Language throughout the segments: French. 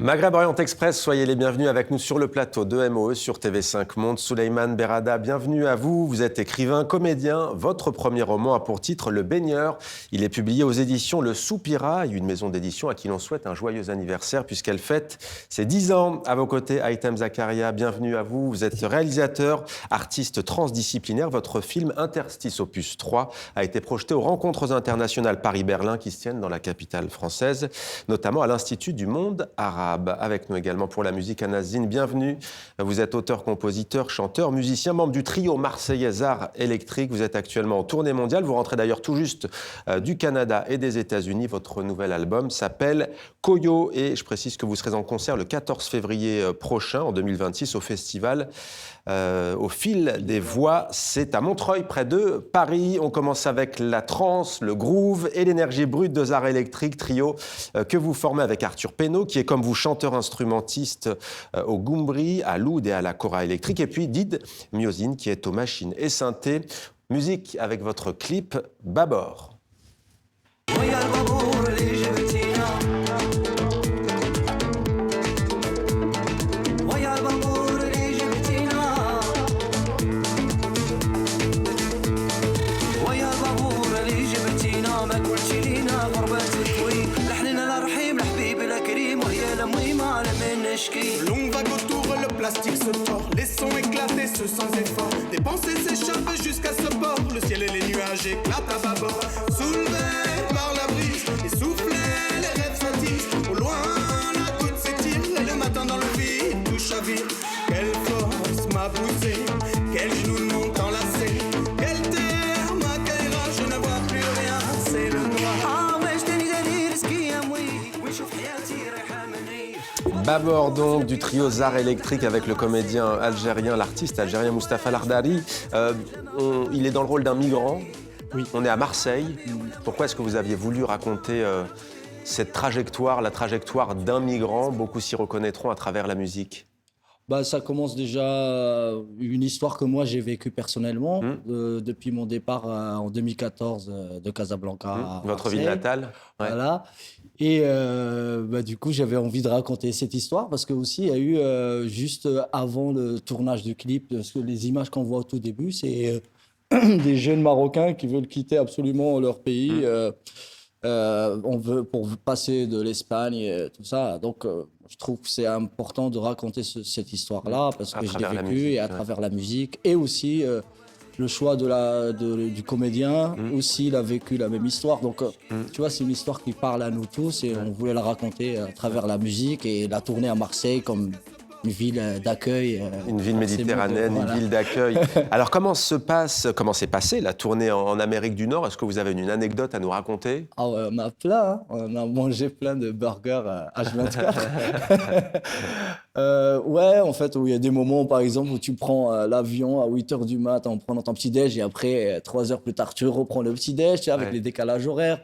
Maghreb Orient Express, soyez les bienvenus avec nous sur le plateau de MOE sur TV5 Monde. Souleymane Berrada, bienvenue à vous. Vous êtes écrivain, comédien. Votre premier roman a pour titre Le Baigneur. Il est publié aux éditions Le Soupirail, une maison d'édition à qui l'on souhaite un joyeux anniversaire puisqu'elle fête ses 10 ans. À vos côtés, Haitham Zakaria, bienvenue à vous. Vous êtes réalisateur, artiste transdisciplinaire. Votre film Interstice Opus 3 a été projeté aux Rencontres internationales Paris-Berlin qui se tiennent dans la capitale française, notamment à l'Institut du monde arabe. Avec nous également pour la musique, Anas Zine, bienvenue. Vous êtes auteur, compositeur, chanteur, musicien, membre du trio marseillais Art Électrique. Vous êtes actuellement en tournée mondiale. Vous rentrez d'ailleurs tout juste du Canada et des États-Unis. Votre nouvel album s'appelle Koyo et je précise que vous serez en concert le 14 février prochain, en 2026, au festival Au Fil des Voix. C'est à Montreuil, près de Paris. On commence avec la trance, le groove et l'énergie brute de Art Électrique, trio que vous formez avec Arthur Pénaud, qui est comme vous chanteur-instrumentiste au Goumbri, à l'oud et à la Cora électrique. Et puis Did Miozine, qui est aux machines et synthé. Musique avec votre clip Babor. Longue vague autour, le plastique se tord. Les sons éclatés, ce sans effort. Des pensées s'échappent jusqu'à ce bord. Le ciel et les nuages éclatent à bâbord. Soulevés par la brise, essoufflés, les rêves s'attisent. Au loin, la goutte s'étire. Et le matin dans le vide, tout chavire. Quelle force m'a poussé, quel genou de mon temps lassé. Quel terre m'accueillera, je ne vois plus rien, c'est le noir. Babor donc, du trio Art Électrique avec le comédien algérien, l'artiste algérien Mustapha Lardari. Il est dans le rôle d'un migrant. Oui. On est à Marseille. Pourquoi est-ce que vous aviez voulu raconter cette trajectoire, la trajectoire d'un migrant? Beaucoup s'y reconnaîtront à travers la musique. Ça commence déjà une histoire que moi j'ai vécue personnellement depuis mon départ en 2014 de Casablanca à Votre Marseille. ville natale. Ouais. Voilà. Et du coup, j'avais envie de raconter cette histoire parce que aussi il y a eu juste avant le tournage du clip, parce que les images qu'on voit au tout début, c'est des jeunes Marocains qui veulent quitter absolument leur pays. On veut pour passer de l'Espagne et tout ça. Donc, je trouve que c'est important de raconter cette histoire-là parce que je l'ai vécu et à travers la musique. Et aussi, le choix du comédien, aussi, il a vécu la même histoire. Donc, tu vois, c'est une histoire qui parle à nous tous et on voulait la raconter à travers la musique et la tourner à Marseille comme une ville d'accueil. Une ville méditerranéenne, voilà. Une ville d'accueil. Alors, comment s'est passée la tournée en Amérique du Nord? Est-ce que vous avez une anecdote à nous raconter? Ah ouais, on a plein, hein. On a mangé plein de burgers H24. Ouais, en fait, où il y a des moments, par exemple, où tu prends l'avion à 8h du mat en prenant ton petit-déj et après, 3 heures plus tard, tu reprends le petit-déj, tu sais, avec les décalages horaires.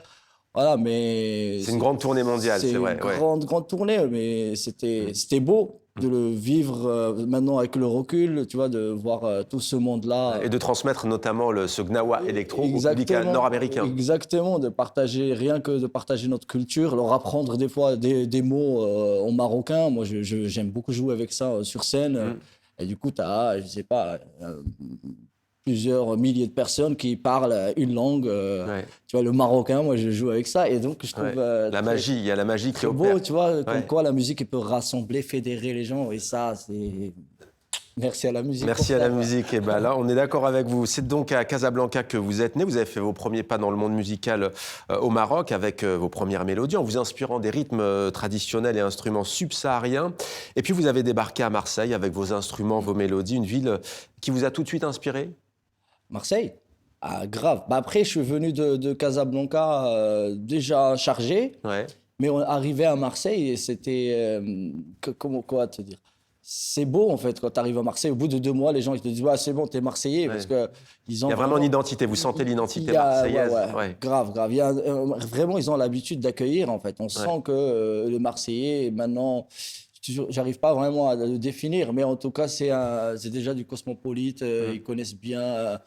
Voilà, mais... C'est une grande tournée mondiale, c'est vrai. C'est une grande tournée, mais c'était beau de le vivre maintenant avec le recul, tu vois, de voir tout ce monde-là. Et de transmettre notamment ce Gnawa électro au public nord-américain. Exactement, rien que de partager notre culture, leur apprendre des fois des mots en marocain. Moi, j'aime beaucoup jouer avec ça sur scène. Et du coup, tu as, je sais pas... plusieurs milliers de personnes qui parlent une langue, tu vois, le marocain, moi je joue avec ça et donc je trouve... il y a la magie qui opère. Beau, tu vois, comme quoi la musique peut rassembler, fédérer les gens et ça, c'est... Merci à la musique. Merci à la musique. Et ben là, on est d'accord avec vous. C'est donc à Casablanca que vous êtes né. Vous avez fait vos premiers pas dans le monde musical au Maroc avec vos premières mélodies en vous inspirant des rythmes traditionnels et instruments subsahariens. Et puis vous avez débarqué à Marseille avec vos instruments, vos mélodies, une ville qui vous a tout de suite inspiré? Marseille? Ah, grave. Après, je suis venu de Casablanca déjà chargé, mais on arrivait à Marseille et c'était... quoi te dire? C'est beau, en fait, quand tu arrives à Marseille. Au bout de 2 mois, les gens ils te disent c'est bon, t'es Marseillais. Parce que ils ont il y a vraiment une identité. Vous sentez l'identité marseillaise. Grave. Vraiment, ils ont l'habitude d'accueillir, en fait. On sent que le Marseillais, maintenant... J'arrive pas vraiment à le définir, mais en tout cas, c'est déjà du cosmopolite. Ils connaissent bien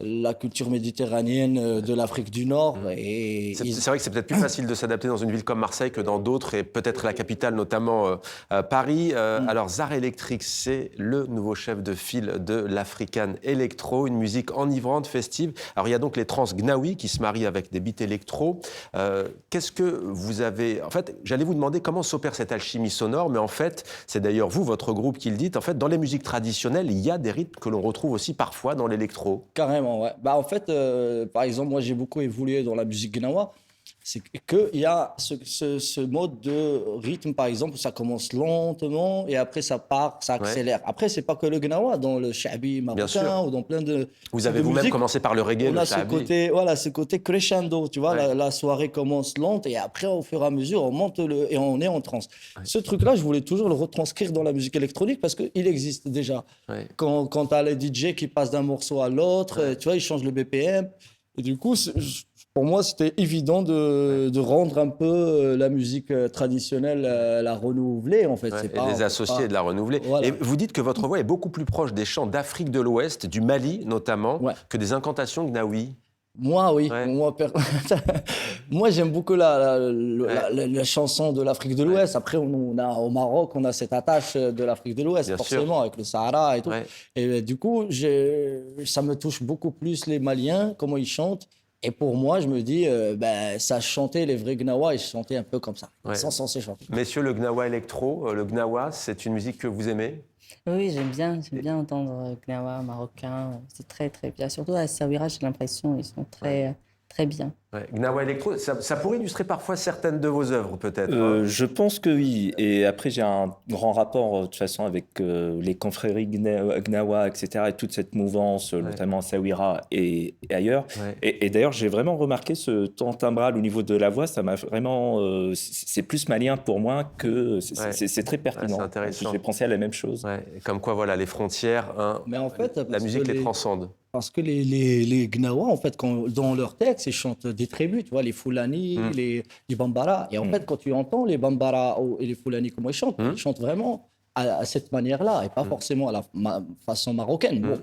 la culture méditerranéenne de l'Afrique du Nord. Et C'est vrai que c'est peut-être plus facile de s'adapter dans une ville comme Marseille que dans d'autres, et peut-être la capitale, notamment Paris. Alors, Zare Electric, c'est le nouveau chef de file de l'African Electro, une musique enivrante, festive. Alors, il y a donc les trans Gnawi qui se marient avec des beats électro. Qu'est-ce que vous avez... En fait, j'allais vous demander comment s'opère cette alchimie sonore, mais en fait, c'est d'ailleurs vous, votre groupe, qui le dites. En fait, dans les musiques traditionnelles, il y a des rythmes que l'on retrouve aussi parfois dans l'électro. Carrément, ouais. Bah, en fait, par exemple, moi, j'ai beaucoup évolué dans la musique gnawa. C'est qu'il y a ce mode de rythme, par exemple, où ça commence lentement et après ça part, ça accélère. Après, c'est pas que le gnawa, dans le shabi marocain ou dans plein de. Vous avez vous-même commencé par le reggae, le shabi. Ce côté crescendo, tu vois, la soirée commence lente et après, au fur et à mesure, on monte et on est en transe. Ce truc-là, je voulais toujours le retranscrire dans la musique électronique parce qu'il existe déjà. Quand tu as les DJ qui passent d'un morceau à l'autre, tu vois, ils changent le BPM. Et du coup, pour moi, c'était évident de rendre un peu la musique traditionnelle, la renouveler, en fait. Et les associer et de la renouveler. Voilà. Et vous dites que votre voix est beaucoup plus proche des chants d'Afrique de l'Ouest, du Mali notamment, que des incantations gnawi. Moi, oui. Moi, j'aime beaucoup la chanson de l'Afrique de l'Ouest. Après, au Maroc, on a cette attache de l'Afrique de l'Ouest, forcément, avec le Sahara et tout. Et du coup, ça me touche beaucoup plus les Maliens, comment ils chantent. Et pour moi, je me dis, ça chantait les vrais Gnawa, ils chantaient un peu comme ça. Ils sont censés chanter. Messieurs, le Gnawa électro, le Gnawa, c'est une musique que vous aimez ? Oui, j'aime bien entendre Gnawa marocain. C'est très, très bien. Surtout à Essaouira, j'ai l'impression ils sont très, très bien. Gnawa électro, ça pourrait illustrer parfois certaines de vos œuvres, peut-être. Je pense que oui. Et après, j'ai un grand rapport, de toute façon, avec les confréries Gnawa, etc., et toute cette mouvance, notamment à Essaouira et ailleurs. Et d'ailleurs, j'ai vraiment remarqué ce temps timbral au niveau de la voix. Ça m'a vraiment... c'est plus malien pour moi que... C'est très pertinent. C'est intéressant. J'ai pensé à la même chose. Comme quoi, voilà, les frontières, mais en fait, la musique les transcende. Parce que les Gnawa, en fait, dans leurs textes, ils chantent des tribus, tu vois, les Fulani, les Bambara. Et en fait, quand tu entends les Bambara et les Fulani, comment ils chantent vraiment à cette manière-là, et pas forcément à la façon marocaine. Bon,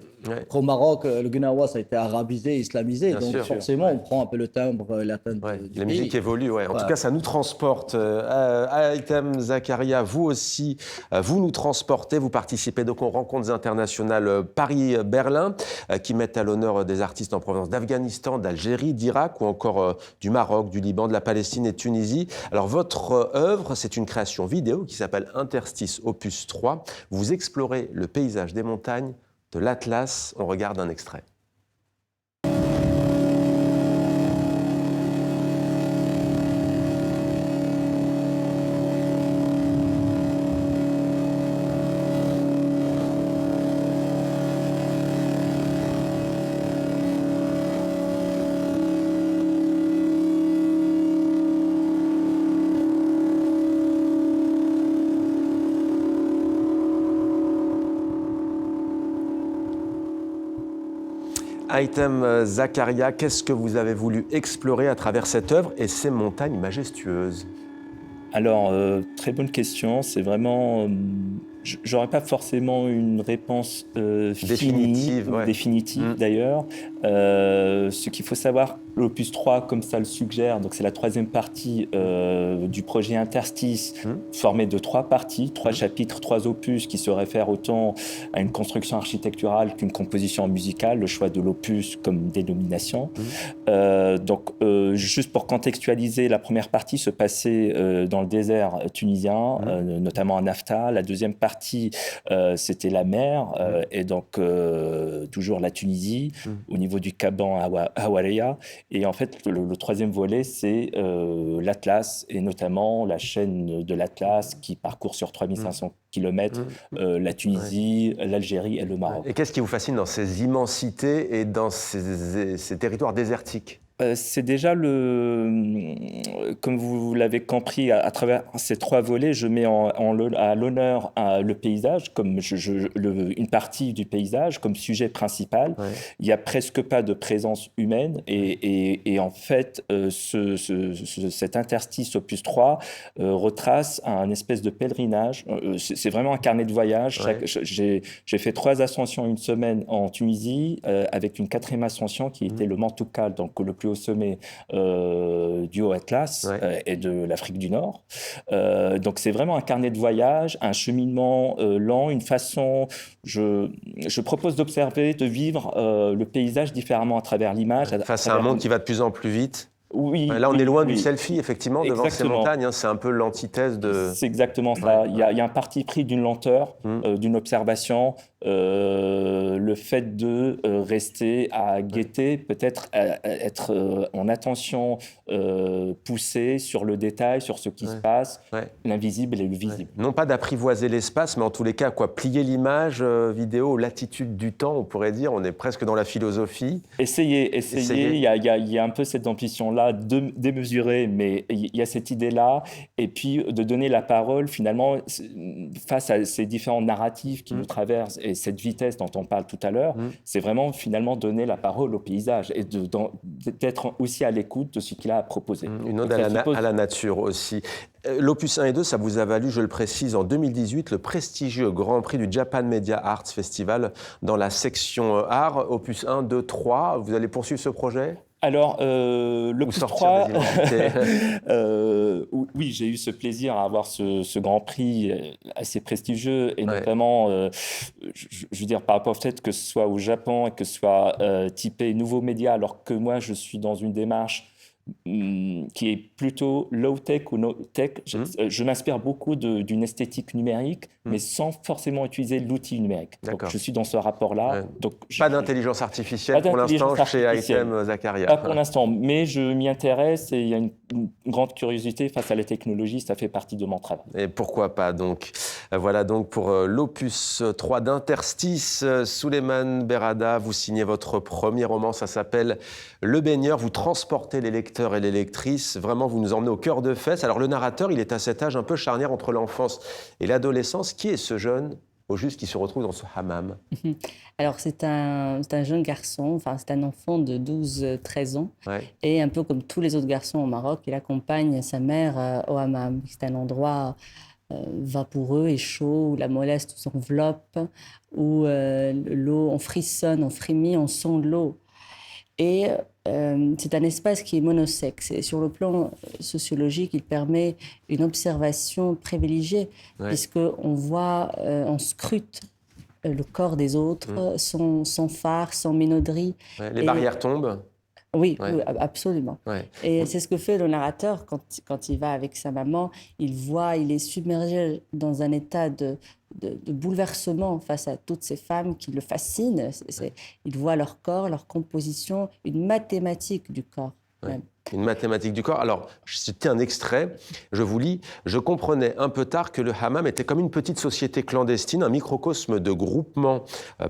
au Maroc, le Gnawa, ça a été arabisé, islamisé, donc forcément, on prend un peu le timbre, la teinte du la musique pays. évolue, En tout cas, ça nous transporte. Haitham Zakaria, vous aussi, vous nous transportez, vous participez donc aux rencontres internationales Paris-Berlin, qui mettent à l'honneur des artistes en provenance d'Afghanistan, d'Algérie, d'Irak, ou encore du Maroc, du Liban, de la Palestine et de Tunisie. Alors, votre œuvre, c'est une création vidéo qui s'appelle Interstice Opus 3. Vous explorez le paysage des montagnes de l'Atlas. On regarde un extrait. Haitham Zakaria, qu'est-ce que vous avez voulu explorer à travers cette œuvre et ces montagnes majestueuses ? Alors, très bonne question. C'est vraiment... j'aurais pas forcément une réponse définitive d'ailleurs. Ce qu'il faut savoir, l'opus 3, comme ça le suggère, donc c'est la troisième partie du projet Interstice, formé de 3 parties, 3 chapitres, 3 opus qui se réfèrent autant à une construction architecturale qu'une composition musicale, le choix de l'opus comme dénomination. Donc, juste pour contextualiser, la première partie se passait dans le désert tunisien, notamment à Nafta. La deuxième partie, c'était la mer, et donc toujours la Tunisie, au niveau du Kaban à Wareya. Et en fait, le troisième volet, c'est l'Atlas, et notamment la chaîne de l'Atlas qui parcourt sur 3500 km la Tunisie, l'Algérie et le Maroc. Et qu'est-ce qui vous fascine dans ces immensités et dans ces territoires désertiques ? C'est déjà comme vous l'avez compris, à travers ces 3 volets, je mets à l'honneur le paysage, comme une partie du paysage, comme sujet principal. Ouais. Il n'y a presque pas de présence humaine et en fait, cet interstice opus 3 retrace un espèce de pèlerinage. C'est vraiment un carnet de voyage. Ouais. J'ai fait 3 ascensions une semaine en Tunisie, avec une 4e ascension qui était le Mantoukal, donc le plus haut sommet du Haut Atlas et de l'Afrique du Nord. Donc c'est vraiment un carnet de voyage, un cheminement lent, une façon. Je propose d'observer, de vivre le paysage différemment à travers l'image. Face à un monde qui va de plus en plus vite. Oui. Là, on est loin du oui. selfie, effectivement, devant Exactement. ces montagnes. Hein, c'est un peu l'antithèse de... C'est exactement ça. Ouais. Il y a un parti pris d'une lenteur, d'une observation, le fait de rester à guetter, peut-être être en attention poussée sur le détail, sur ce qui se passe, l'invisible et le visible. Non pas d'apprivoiser l'espace, mais en tous les cas, plier l'image vidéo aux latitudes du temps, on pourrait dire. On est presque dans la philosophie. Essayez. Il y a un peu cette ambition-là, démesurée, mais il y a cette idée-là. Et puis, de donner la parole, finalement, face à ces différents narratifs qui nous traversent et cette vitesse dont on parle tout à l'heure, c'est vraiment, finalement, donner la parole au paysage et d'être aussi à l'écoute de ce qu'il a à proposer. Une ode à la nature aussi. L'Opus 1 et 2, ça vous a valu, je le précise, en 2018, le prestigieux Grand Prix du Japan Media Arts Festival dans la section art. Opus 1, 2, 3, vous allez poursuivre ce projet ? Alors, l'Opus 3, oui, j'ai eu ce plaisir à avoir ce Grand Prix assez prestigieux, et notamment, je veux dire, par rapport au fait que ce soit au Japon et que ce soit typé nouveaux médias, alors que moi, je suis dans une démarche qui est plutôt low-tech ou no-tech. Je m'inspire beaucoup d'une esthétique numérique, mais sans forcément utiliser l'outil numérique. Donc, je suis dans ce rapport-là. Donc, pas d'intelligence artificielle pour l'instant chez Aitem Zakaria. Pas pour l'instant, mais je m'y intéresse et il y a une grande curiosité face à la technologie, ça fait partie de mon travail. Et pourquoi pas donc. Voilà donc pour l'Opus 3 d'Interstice. Souleymane Berrada, vous signez votre premier roman, ça s'appelle Le Baigneur. Vous transportez les lecteurs et les lectrices. Vraiment, vous nous emmenez au cœur de fesse. Alors le narrateur, il est à cet âge un peu charnière entre l'enfance et l'adolescence. Qui est ce jeune, au juste, qui se retrouve dans ce hammam ? Alors c'est un jeune garçon, enfin c'est un enfant de 12-13 ans. Et un peu comme tous les autres garçons au Maroc, il accompagne sa mère au hammam. C'est un endroit vaporeux et chaud, où la mollesse s'enveloppe, où l'eau, on frissonne, on frémit, on sent l'eau. Et c'est un espace qui est monosexe. Et sur le plan sociologique, il permet une observation privilégiée, puisqu'on voit, on scrute le corps des autres, sans phare, sans minauderie. Les barrières tombent. Oui, absolument. Et c'est ce que fait le narrateur quand il va avec sa maman. Il est submergé dans un état de bouleversement face à toutes ces femmes qui le fascinent. Il voit leur corps, leur composition, une mathématique du corps même. Une mathématique du corps. Alors, c'était un extrait, je vous lis. « Je comprenais un peu tard que le hammam était comme une petite société clandestine, un microcosme de groupement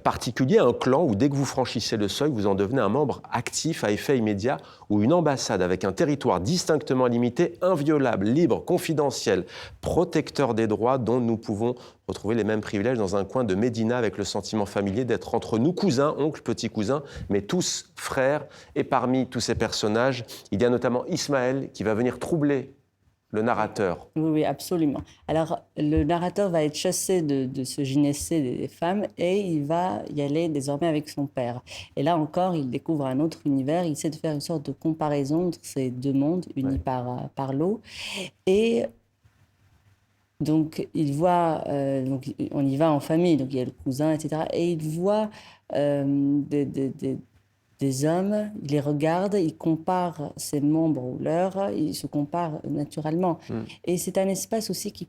particulier, un clan où dès que vous franchissez le seuil, vous en devenez un membre actif à effet immédiat, ou une ambassade avec un territoire distinctement limité, inviolable, libre, confidentiel, protecteur des droits dont nous pouvons retrouver les mêmes privilèges dans un coin de Médina avec le sentiment familier d'être entre nous cousins, oncles, petits cousins, mais tous frères. Et parmi tous ces personnages, il y a notamment Ismaël qui va venir troubler le narrateur. Oui, absolument. Alors, le narrateur va être chassé de ce gynécée des femmes et il va y aller désormais avec son père. Et là encore, il découvre un autre univers. Il essaie de faire une sorte de comparaison entre ces deux mondes unis par l'eau. Et donc, il voit, donc on y va en famille, donc il y a le cousin, etc. Et il voit des hommes, il les regarde, il compare ses membres aux leurs, il se compare naturellement. Et c'est un espace aussi qui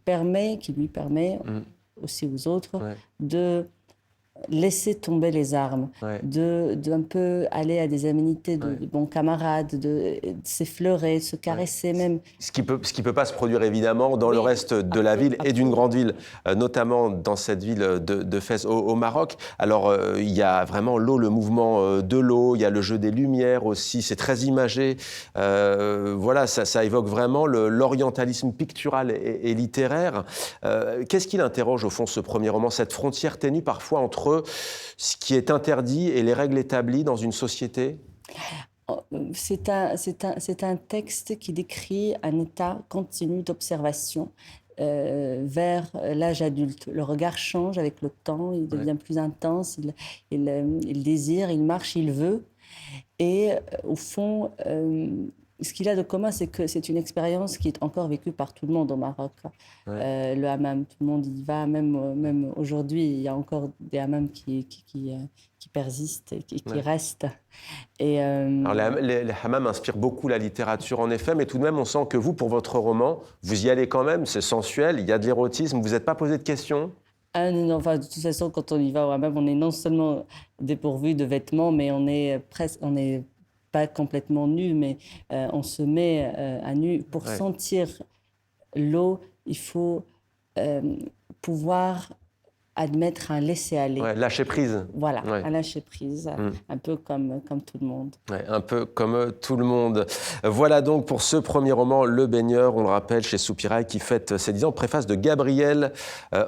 lui permet aussi aux autres de laisser tomber les armes, de un peu aller à des aménités de bons camarades, de s'effleurer, se caresser même. Ce qui peut pas se produire évidemment dans le reste de la ville et d'une grande ville, notamment dans cette ville de Fès au Maroc. Alors il y a vraiment l'eau, le mouvement de l'eau, il y a le jeu des lumières aussi, c'est très imagé. Voilà, ça évoque vraiment l'orientalisme pictural et littéraire. Qu'est-ce qu'il interroge au fond ce premier roman, cette frontière ténue parfois entre ce qui est interdit et les règles établies dans une société? C'est un texte qui décrit un état continu d'observation vers l'âge adulte. Le regard change avec le temps, il devient plus intense, il désire, il marche, il veut. Et au fond, ce qu'il a de commun, c'est que c'est une expérience qui est encore vécue par tout le monde au Maroc. Le hammam, tout le monde y va, même aujourd'hui, il y a encore des hammams qui persistent et qui restent. Et Alors, les hammams inspirent beaucoup la littérature, en effet, mais tout de même, on sent que vous, pour votre roman, vous y allez quand même, c'est sensuel, il y a de l'érotisme, vous n'êtes pas posé de questions? Non, enfin, de toute façon, quand on y va au hammam, on est non seulement dépourvu de vêtements, mais on est pas complètement nu, mais on se met à nu. Pour sentir l'eau, il faut pouvoir admettre un laisser-aller. Lâcher prise. Voilà, un lâcher prise, un peu comme tout le monde. Un peu comme tout le monde. Voilà donc pour ce premier roman, Le Baigneur, on le rappelle, chez Soupirail, qui fête ses 10 ans, préface de Gabriel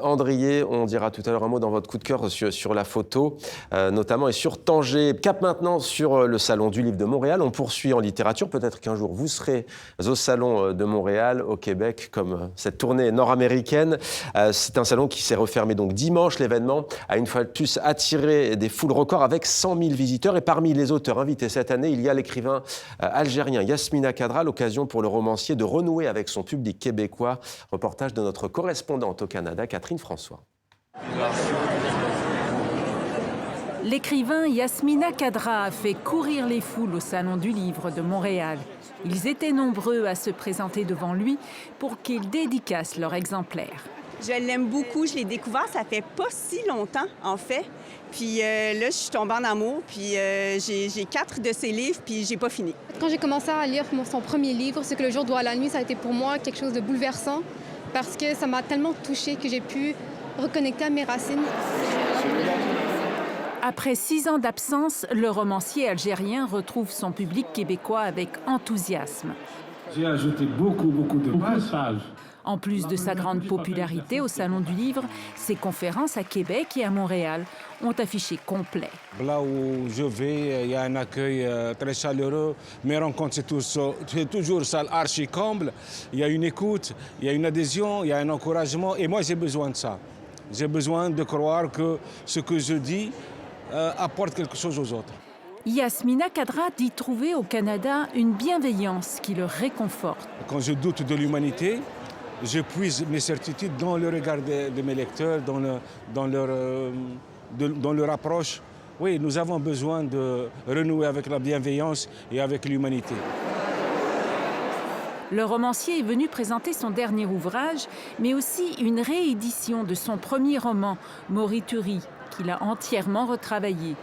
Andrier. On dira tout à l'heure un mot dans votre coup de cœur sur la photo, notamment, et sur Tanger. Cap maintenant sur le Salon du Livre de Montréal. On poursuit en littérature. Peut-être qu'un jour, vous serez au Salon de Montréal, au Québec, comme cette tournée nord-américaine. C'est un salon qui s'est refermé donc dimanche. L'événement a une fois de plus attiré des foules records avec 100 000 visiteurs. Et parmi les auteurs invités cette année, il y a l'écrivain algérien Yasmina Khadra, l'occasion pour le romancier de renouer avec son public québécois. Reportage de notre correspondante au Canada, Catherine François. L'écrivain Yasmina Khadra a fait courir les foules au Salon du Livre de Montréal. Ils étaient nombreux à se présenter devant lui pour qu'il dédicace leur exemplaire. Je l'aime beaucoup, je l'ai découvert, ça fait pas si longtemps, en fait. Puis là, je suis tombée en amour, puis j'ai 4 de ses livres, puis j'ai pas fini. Quand j'ai commencé à lire son premier livre, Ce que le jour doit à la nuit, ça a été pour moi quelque chose de bouleversant, parce que ça m'a tellement touchée que j'ai pu reconnecter à mes racines. Après 6 ans d'absence, le romancier algérien retrouve son public québécois avec enthousiasme. J'ai ajouté beaucoup de pages. En plus de sa grande popularité au Salon du Livre, ses conférences à Québec et à Montréal ont affiché complet. Là où je vais, il y a un accueil très chaleureux. Mes rencontres, c'est toujours salle archi-comble. Il y a une écoute, il y a une adhésion, il y a un encouragement. Et moi, j'ai besoin de ça. J'ai besoin de croire que ce que je dis apporte quelque chose aux autres. Yasmina Khadra dit trouver au Canada une bienveillance qui le réconforte. Quand je doute de l'humanité, je puise mes certitudes dans le regard de mes lecteurs, dans leur approche. Oui, nous avons besoin de renouer avec la bienveillance et avec l'humanité. Le romancier est venu présenter son dernier ouvrage, mais aussi une réédition de son premier roman, Morituri, qu'il a entièrement retravaillé.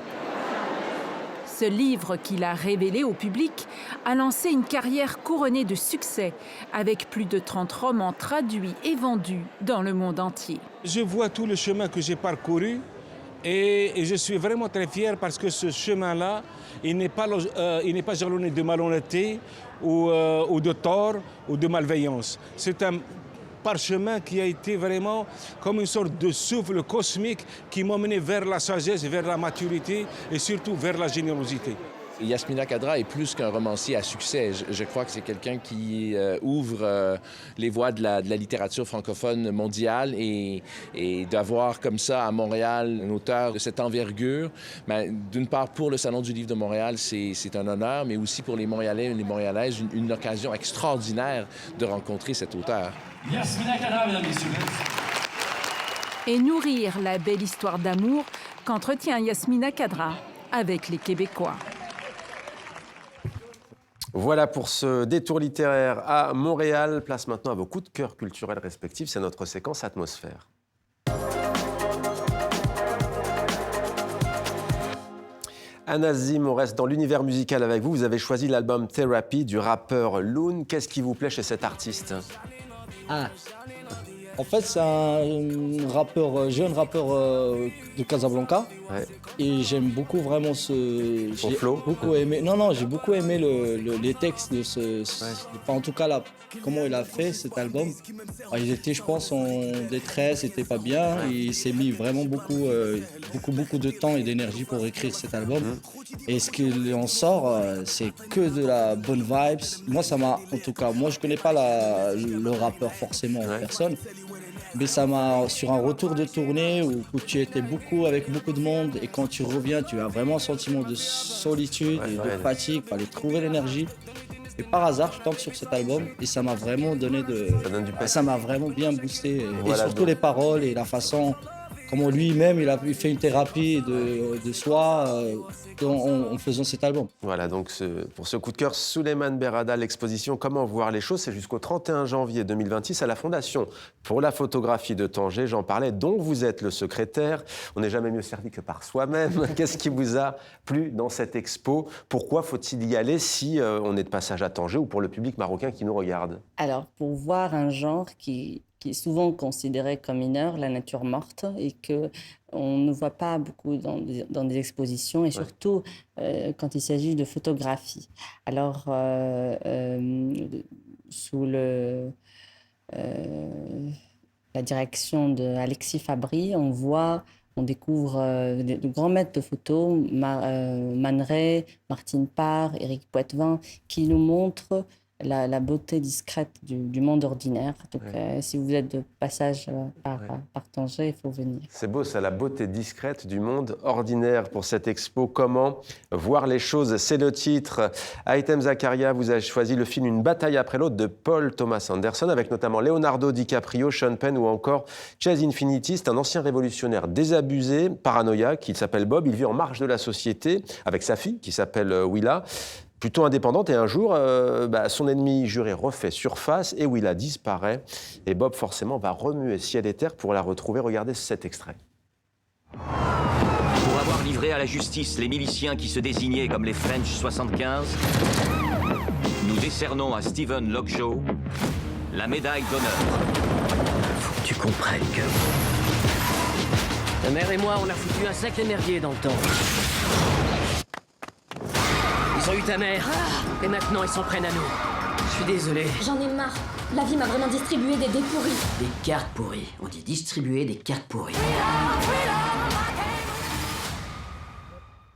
Ce livre qu'il a révélé au public a lancé une carrière couronnée de succès, avec plus de 30 romans traduits et vendus dans le monde entier. Je vois tout le chemin que j'ai parcouru et je suis vraiment très fier parce que ce chemin-là, il n'est pas jalonné de malhonnêteté ou de tort ou de malveillance. C'est un parchemin qui a été vraiment comme une sorte de souffle cosmique qui m'a mené vers la sagesse, vers la maturité et surtout vers la générosité. Yasmina Khadra est plus qu'un romancier à succès. Je crois que c'est quelqu'un qui ouvre les voies de la littérature francophone mondiale et d'avoir comme ça à Montréal un auteur de cette envergure, d'une part pour le Salon du Livre de Montréal, c'est un honneur, mais aussi pour les Montréalais et les Montréalaises, une occasion extraordinaire de rencontrer cet auteur. Yasmina Khadra, mesdames et messieurs. Et nourrir la belle histoire d'amour qu'entretient Yasmina Khadra avec les Québécois. Voilà pour ce détour littéraire à Montréal. Place maintenant à vos coups de cœur culturels respectifs. C'est notre séquence Atmosphère. Anas Zim, on reste dans l'univers musical avec vous. Vous avez choisi l'album Therapy du rappeur Loon. Qu'est-ce qui vous plaît chez cet artiste? En fait, c'est un rappeur, jeune rappeur de Casablanca. Ouais. Et j'aime beaucoup vraiment ce. Son flow. J'ai beaucoup aimé les textes de en tout cas, comment il a fait cet album. Il était, je pense, en détresse, il était pas bien. Ouais. Il s'est mis vraiment beaucoup de temps et d'énergie pour écrire cet album. Et ce qu'il en sort, c'est que de la bonne vibes. Moi, je connais pas le rappeur forcément en personne. Mais ça m'a, sur un retour de tournée où tu étais avec beaucoup de monde et quand tu reviens, tu as vraiment un sentiment de solitude et de fatigue, il fallait trouver l'énergie. Et par hasard, je tombe sur cet album et ça m'a vraiment ça m'a vraiment bien boosté. Et surtout les paroles et la façon comment lui-même il fait une thérapie de soi en faisant cet album. Voilà, donc pour ce coup de cœur, Souleymane Berrada, l'exposition Comment voir les choses, c'est jusqu'au 31 janvier 2026 à la Fondation pour la photographie de Tanger. J'en parlais, dont vous êtes le secrétaire. On n'est jamais mieux servi que par soi-même. Qu'est-ce qui vous a plu dans cette expo? Pourquoi faut-il y aller si on est de passage à Tanger ou pour le public marocain qui nous regarde? Alors, pour voir un genre qui est souvent considéré comme mineur, la nature morte, et qu'on ne voit pas beaucoup dans des expositions, et surtout quand il s'agit de photographie. Alors, sous la direction d'Alexis Fabry, on découvre de grands maîtres de photos, Man Ray, Martine Parr, Éric Poitvin, qui nous montrent la beauté discrète du monde ordinaire. Donc, si vous êtes de passage par Tanger, il faut venir. C'est beau, ça, la beauté discrète du monde ordinaire pour cette expo. Comment voir les choses? C'est le titre. Haitham Zakaria, vous avez choisi le film Une bataille après l'autre de Paul Thomas Anderson, avec notamment Leonardo DiCaprio, Sean Penn ou encore Chase Infinity. C'est un ancien révolutionnaire désabusé, paranoïaque, qui s'appelle Bob. Il vit en marge de la société avec sa fille, qui s'appelle Willa, plutôt indépendante, et un jour, son ennemi juré refait surface et Willa disparaît. Et Bob, forcément, va remuer ciel et terre pour la retrouver. Regardez cet extrait. Pour avoir livré à la justice les miliciens qui se désignaient comme les French 75, nous décernons à Stephen Lockjaw la médaille d'honneur. Faut que tu comprennes que... Ta mère et moi, on a foutu un sacré merdier dans le temps. Ils ont eu ta mère, et maintenant ils s'en prennent à nous. Je suis désolé. J'en ai marre. La vie m'a vraiment distribué des dés pourris. Des cartes pourries. On dit distribuer des cartes pourries.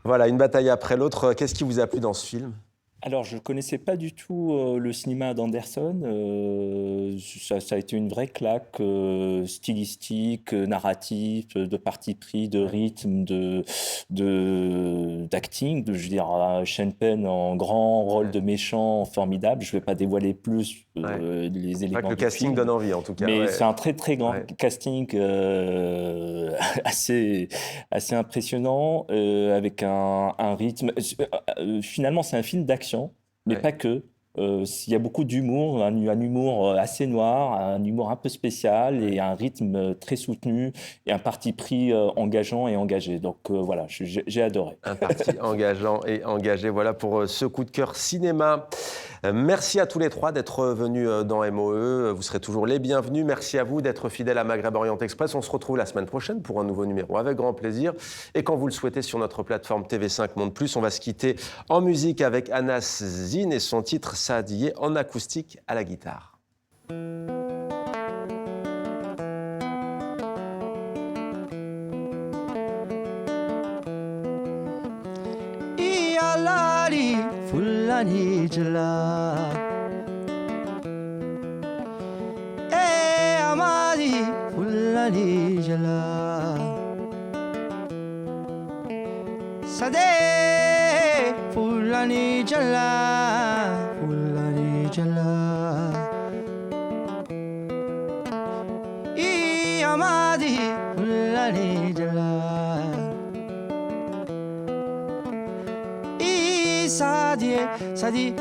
Voilà, une bataille après l'autre. Qu'est-ce qui vous a plu dans ce film ? Alors, je ne connaissais pas du tout le cinéma d'Anderson. Ça a été une vraie claque stylistique, narrative, de parti pris, de rythme, d'acting. Je veux dire, Sean Penn en grand rôle de méchant formidable. Je ne vais pas dévoiler plus les éléments du le casting film, donne envie, en tout cas. Mais c'est un très, très grand casting assez impressionnant, avec un rythme... Finalement, c'est un film d'action. Mais pas que. Il y a beaucoup d'humour, un humour assez noir, un humour un peu spécial et un rythme très soutenu et un parti pris engageant et engagé. Donc voilà, j'ai adoré. Un parti engageant et engagé, voilà pour ce coup de cœur cinéma. Merci à tous les trois d'être venus dans MOE. Vous serez toujours les bienvenus. Merci à vous d'être fidèles à Maghreb Orient Express. On se retrouve la semaine prochaine pour un nouveau numéro avec grand plaisir. Et quand vous le souhaitez, sur notre plateforme TV5 Monde Plus, on va se quitter en musique avec Anas Zine et son titre Saadiye en acoustique à la guitare. Fulani jala amadi fulani jala sade fulani jala amadi fulani jala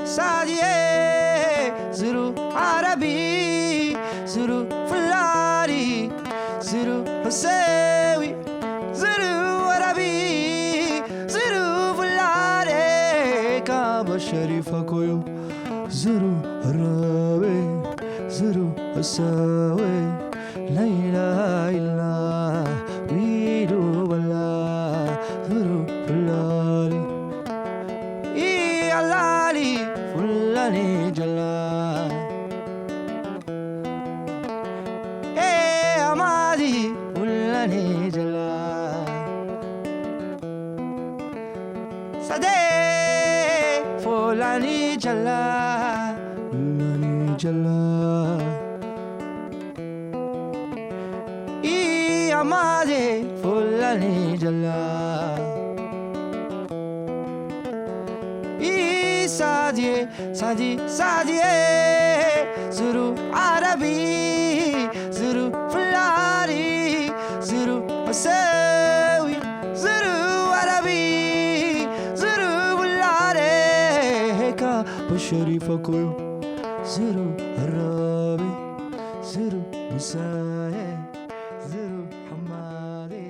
Saadiye Zuru Arabi Zuru Fulani Zuru Hussewi Zuru Arabi Zuru Fulani zuru arabe zuru asawe la ilaha illa widu wala zuru fulani I alali fulani jala amadi fulani jala Sade fulani jala I amade fulani jala I sadi zuru arabi zuru fulani zuru asawi zuru arabi zuru fulani ka basharifa koyo zuru arabi zuru musaye zuru hamade